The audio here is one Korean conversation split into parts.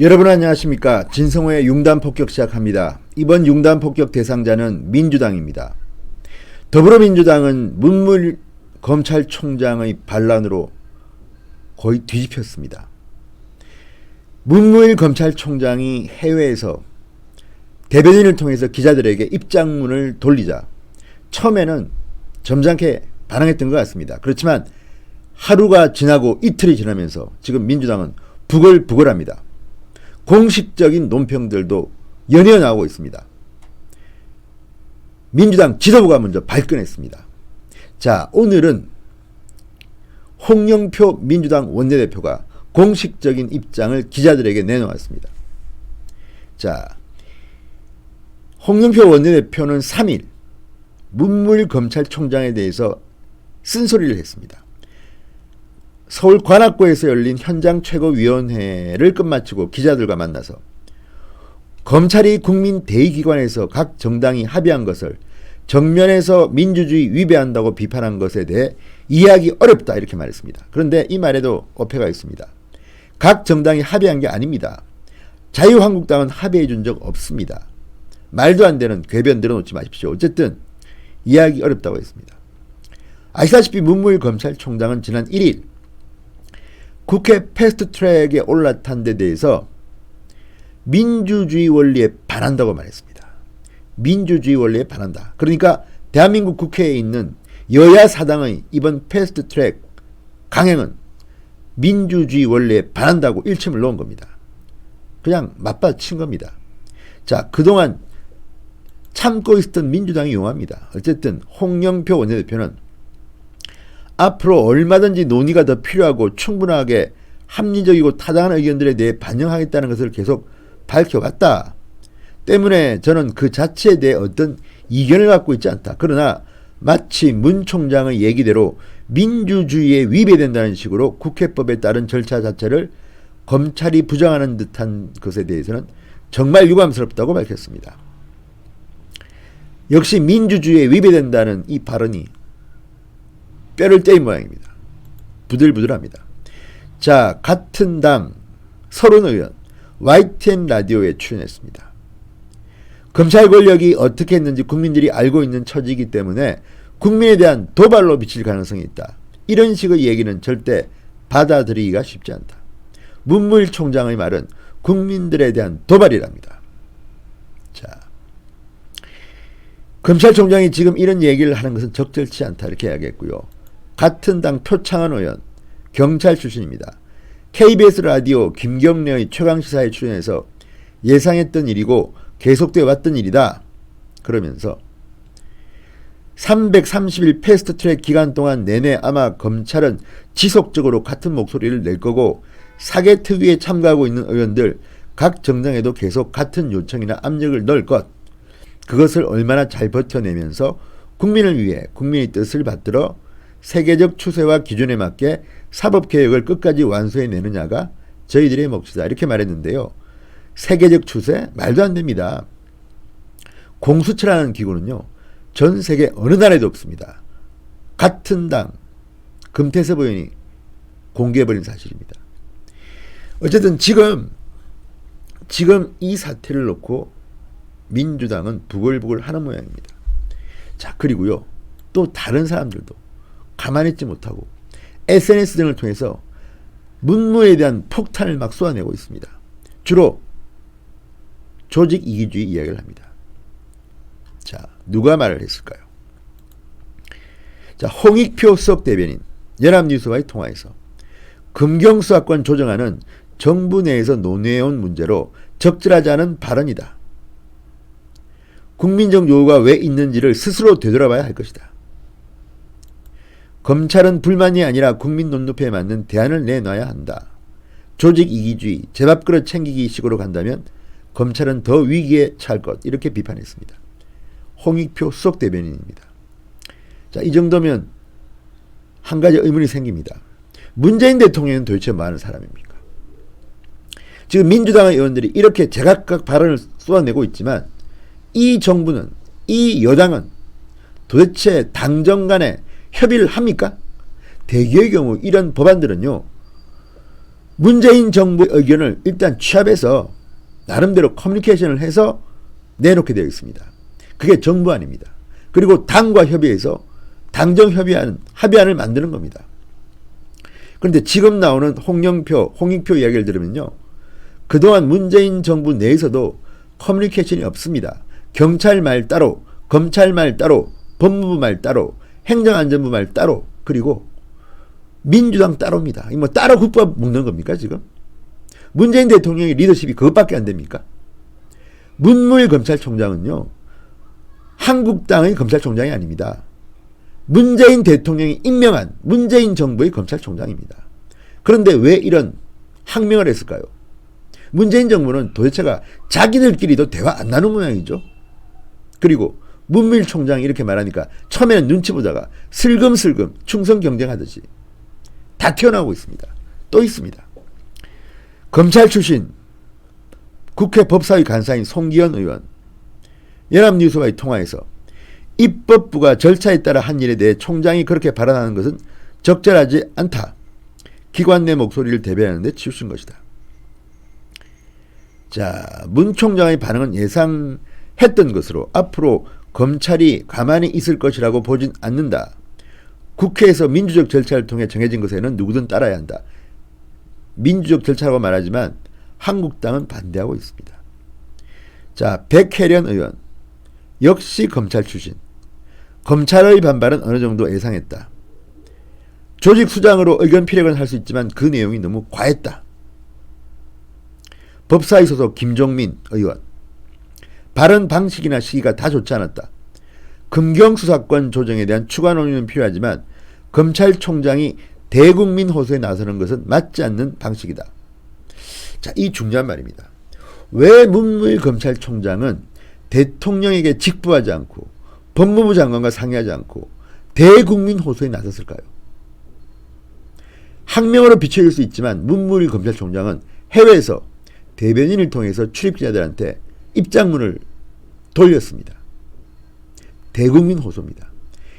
여러분 안녕하십니까. 진성호의 융단폭격 시작합니다. 이번 융단폭격 대상자는 민주당입니다. 더불어민주당은 문무일 검찰총장의 반란으로 거의 뒤집혔습니다. 문무일 검찰총장이 해외에서 대변인을 통해서 기자들에게 입장문을 돌리자 처음에는 점잖게 반응했던 것 같습니다. 그렇지만 하루가 지나고 이틀이 지나면서 지금 민주당은 부글부글합니다. 공식적인 논평들도 연이어 나오고 있습니다. 민주당 지도부가 먼저 발끈했습니다. 자, 오늘은 홍영표 민주당 원내대표가 공식적인 입장을 기자들에게 내놓았습니다. 자, 홍영표 원내대표는 3일 문무일 검찰총장에 대해서 쓴소리를 했습니다. 서울 관악구에서 열린 현장 최고위원회를 끝마치고 기자들과 만나서 검찰이 국민 대의기관에서 각 정당이 합의한 것을 정면에서 민주주의 위배한다고 비판한 것에 대해 이해하기 어렵다 이렇게 말했습니다. 그런데 이 말에도 어폐가 있습니다. 각 정당이 합의한 게 아닙니다. 자유한국당은 합의해 준 적 없습니다. 말도 안 되는 궤변 늘어놓지 마십시오. 어쨌든 이해하기 어렵다고 했습니다. 아시다시피 문무일 검찰총장은 지난 1일 국회 패스트트랙에 올라탄 데 대해서 민주주의 원리에 반한다고 말했습니다. 민주주의 원리에 반한다. 그러니까 대한민국 국회에 있는 여야 사당의 이번 패스트트랙 강행은 민주주의 원리에 반한다고 일침을 놓은 겁니다. 그냥 맞받친 겁니다. 자, 그동안 참고 있었던 민주당이 용합니다. 어쨌든 홍영표 원내대표는 앞으로 얼마든지 논의가 더 필요하고 충분하게 합리적이고 타당한 의견들에 대해 반영하겠다는 것을 계속 밝혀왔다. 때문에 저는 그 자체에 대해 어떤 이견을 갖고 있지 않다. 그러나 마치 문 총장의 얘기대로 민주주의에 위배된다는 식으로 국회법에 따른 절차 자체를 검찰이 부정하는 듯한 것에 대해서는 정말 유감스럽다고 밝혔습니다. 역시 민주주의에 위배된다는 이 발언이 뼈를 때린 모양입니다. 부들부들합니다. 자, 같은 당 서른 의원 YTN 라디오에 출연했습니다. 검찰 권력이 어떻게 했는지 국민들이 알고 있는 처지이기 때문에 국민에 대한 도발로 비칠 가능성이 있다. 이런 식의 얘기는 절대 받아들이기가 쉽지 않다. 문무일 총장의 말은 국민들에 대한 도발이랍니다. 자, 검찰총장이 지금 이런 얘기를 하는 것은 적절치 않다 이렇게 이야기했고요. 같은 당 표창원 의원, 경찰 출신입니다. KBS 라디오 김경래의 최강시사에 출연해서 예상했던 일이고 계속되어 왔던 일이다. 그러면서 330일 패스트트랙 기간 동안 내내 아마 검찰은 지속적으로 같은 목소리를 낼 거고 사개특위에 참가하고 있는 의원들 각 정당에도 계속 같은 요청이나 압력을 넣을 것. 그것을 얼마나 잘 버텨내면서 국민을 위해 국민의 뜻을 받들어 세계적 추세와 기준에 맞게 사법개혁을 끝까지 완수해내느냐가 저희들의 몫이다. 이렇게 말했는데요. 세계적 추세? 말도 안 됩니다. 공수처라는 기구는요. 전 세계 어느 나라에도 없습니다. 같은 당 금태섭 의원이 공개해버린 사실입니다. 어쨌든 지금 이 사태를 놓고 민주당은 부글부글 하는 모양입니다. 자, 그리고요. 또 다른 사람들도 가만히 있지 못하고 SNS 등을 통해서 문무에 대한 폭탄을 막 쏘아내고 있습니다. 주로 조직 이기주의 이야기를 합니다. 자, 누가 말을 했을까요? 자, 홍익표 수석 대변인 연합뉴스와의 통화에서 금경수사권 조정안은 정부 내에서 논의해온 문제로 적절하지 않은 발언이다. 국민적 요구가 왜 있는지를 스스로 되돌아봐야 할 것이다. 검찰은 불만이 아니라 국민 눈높이에 맞는 대안을 내놔야 한다. 조직 이기주의, 제밥그릇 챙기기 식으로 간다면 검찰은 더 위기에 처할 것. 이렇게 비판했습니다. 홍익표 수석 대변인입니다. 자, 이 정도면 한 가지 의문이 생깁니다. 문재인 대통령은 도대체 뭐 하는 사람입니까? 지금 민주당의 의원들이 이렇게 제각각 발언을 쏟아내고 있지만 이 정부는, 이 여당은 도대체 당정 간에 협의를 합니까? 대개의 경우 이런 법안들은요. 문재인 정부의 의견을 일단 취합해서 나름대로 커뮤니케이션을 해서 내놓게 되어 있습니다. 그게 정부안입니다. 그리고 당과 협의해서 합의안을 만드는 겁니다. 그런데 지금 나오는 홍익표 이야기를 들으면요, 그동안 문재인 정부 내에서도 커뮤니케이션이 없습니다. 경찰 말 따로, 검찰 말 따로, 법무부 말 따로, 행정안전부 말 따로, 그리고 민주당 따로입니다. 뭐 따로 국밥 먹는 겁니까 지금? 문재인 대통령의 리더십이 그것밖에 안 됩니까? 문무일 검찰총장은요, 한국당의 검찰총장이 아닙니다. 문재인 대통령이 임명한 문재인 정부의 검찰총장입니다. 그런데 왜 이런 항명을 했을까요? 문재인 정부는 도대체가 자기들끼리도 대화 안 나누는 모양이죠. 그리고 문무일 총장이 이렇게 말하니까 처음에는 눈치 보다가 슬금슬금 충성 경쟁하듯이 다 튀어나오고 있습니다. 또 있습니다. 검찰 출신 국회 법사위 간사인 송기현 의원, 연합뉴스와의 통화에서 입법부가 절차에 따라 한 일에 대해 총장이 그렇게 발언하는 것은 적절하지 않다. 기관 내 목소리를 대변하는 데 치우친 것이다. 자, 문 총장의 반응은 예상했던 것으로 앞으로 검찰이 가만히 있을 것이라고 보진 않는다. 국회에서 민주적 절차를 통해 정해진 것에는 누구든 따라야 한다. 민주적 절차라고 말하지만 한국당은 반대하고 있습니다. 자, 백혜련 의원, 역시 검찰 출신. 검찰의 반발은 어느 정도 예상했다. 조직 수장으로 의견 피력은 할 수 있지만 그 내용이 너무 과했다. 법사위 소속 김종민 의원, 발언 방식이나 시기가 다 좋지 않았다. 금경 수사권 조정에 대한 추가 논의는 필요하지만 검찰총장이 대국민 호소에 나서는 것은 맞지 않는 방식이다. 자, 이 중요한 말입니다. 왜 문무일 검찰총장은 대통령에게 직부하지 않고 법무부 장관과 상의하지 않고 대국민 호소에 나섰을까요? 항명으로 비춰질 수 있지만 문무일 검찰총장은 해외에서 대변인을 통해서 출입기자들한테 입장문을 돌렸습니다. 대국민 호소입니다.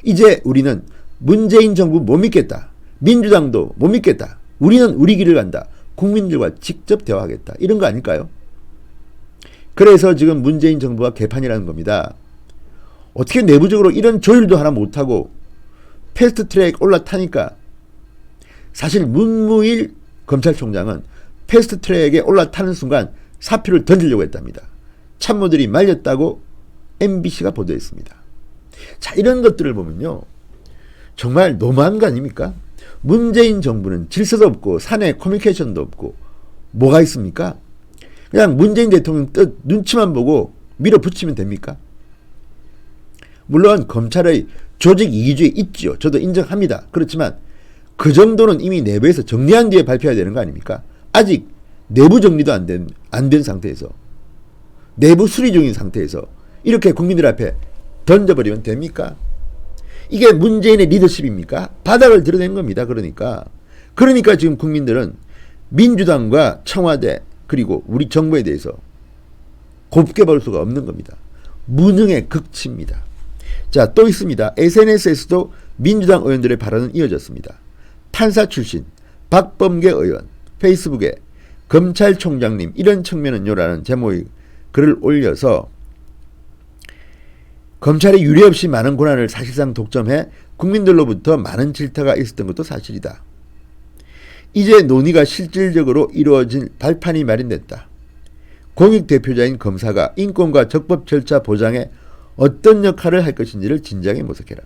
이제 우리는 문재인 정부 못 믿겠다. 민주당도 못 믿겠다. 우리는 우리 길을 간다. 국민들과 직접 대화하겠다. 이런 거 아닐까요? 그래서 지금 문재인 정부가 개판이라는 겁니다. 어떻게 내부적으로 이런 조율도 하나 못하고 패스트트랙 올라타니까, 사실 문무일 검찰총장은 패스트트랙에 올라타는 순간 사표를 던지려고 했답니다. 참모들이 말렸다고 MBC가 보도했습니다. 자, 이런 것들을 보면요, 정말 너무한 거 아닙니까? 문재인 정부는 질서도 없고 사내 커뮤니케이션도 없고 뭐가 있습니까? 그냥 문재인 대통령 뜻 눈치만 보고 밀어붙이면 됩니까? 물론 검찰의 조직 이기주의 있죠. 저도 인정합니다. 그렇지만 그 정도는 이미 내부에서 정리한 뒤에 발표해야 되는 거 아닙니까? 아직 내부 정리도 안 된 상태에서, 내부 수리 중인 상태에서 이렇게 국민들 앞에 던져버리면 됩니까? 이게 문재인의 리더십입니까? 바닥을 드러낸 겁니다. 그러니까 지금 국민들은 민주당과 청와대 그리고 우리 정부에 대해서 곱게 볼 수가 없는 겁니다. 무능의 극치입니다. 자, 또 있습니다. SNS에서도 민주당 의원들의 발언은 이어졌습니다. 판사 출신 박범계 의원, 페이스북에 검찰총장님 이런 측면은요 라는 제목의 글을 올려서 검찰이 유례없이 많은 권한을 사실상 독점해 국민들로부터 많은 질타가 있었던 것도 사실이다. 이제 논의가 실질적으로 이루어진 발판이 마련됐다. 공익 대표자인 검사가 인권과 적법 절차 보장에 어떤 역할을 할 것인지를 진지하게 모색해라.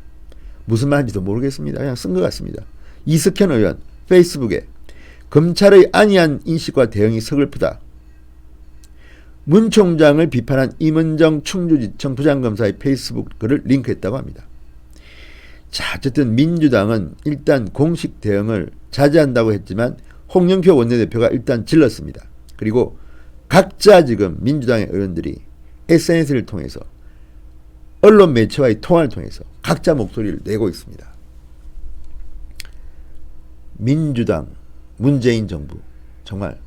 무슨 말인지도 모르겠습니다. 그냥 쓴 것 같습니다. 이석현 의원, 페이스북에 검찰의 안이한 인식과 대응이 서글프다. 문 총장을 비판한 임은정 충주지청 부장검사의 페이스북 글을 링크했다고 합니다. 자, 어쨌든 민주당은 일단 공식 대응을 자제한다고 했지만 홍영표 원내대표가 일단 질렀습니다. 그리고 각자 지금 민주당의 의원들이 SNS를 통해서 언론 매체와의 통화를 통해서 각자 목소리를 내고 있습니다. 민주당, 문재인 정부 정말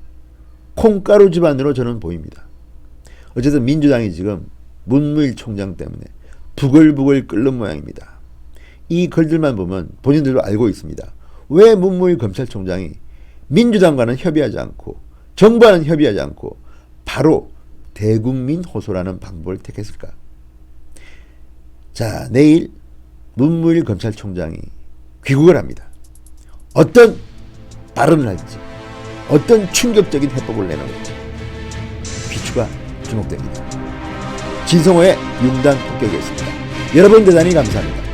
콩가루 집안으로 저는 보입니다. 어쨌든 민주당이 지금 문무일 총장 때문에 부글부글 끓는 모양입니다. 이 글들만 보면 본인들도 알고 있습니다. 왜 문무일 검찰총장이 민주당과는 협의하지 않고 정부와는 협의하지 않고 바로 대국민 호소라는 방법을 택했을까? 자, 내일 문무일 검찰총장이 귀국을 합니다. 어떤 발언을 할지, 어떤 충격적인 해법을 내놓을지 귀추가 주목됩니다. 진성호의 융단 폭격이었습니다. 여러분 대단히 감사합니다.